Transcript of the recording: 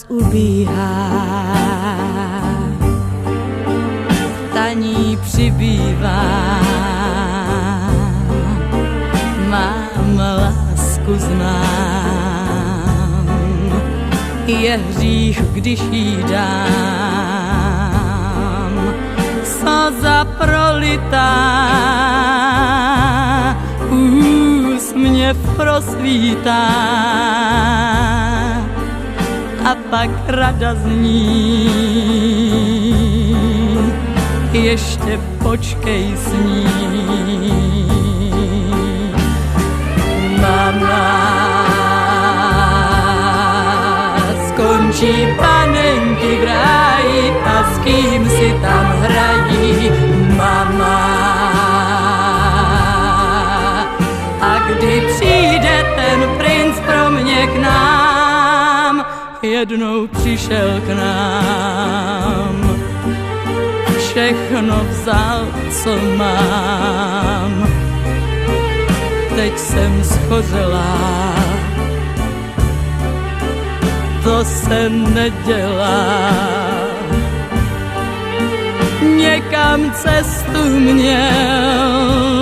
ubíhá, taní přibývá. Mám lásku znám, je hřích, když jí dám. Slza prolitá, úsměv prosvítá, a pak rada zní, ještě počkej s ní. Mama, skončí panenky v ráji a s kým si tam hrají. Mama, a kdy přijde ten princ pro mě k nám, jednou přišel k nám, všechno vzal, co mám. Teď jsem schořelá, to se nedělá. Někam cestu měl,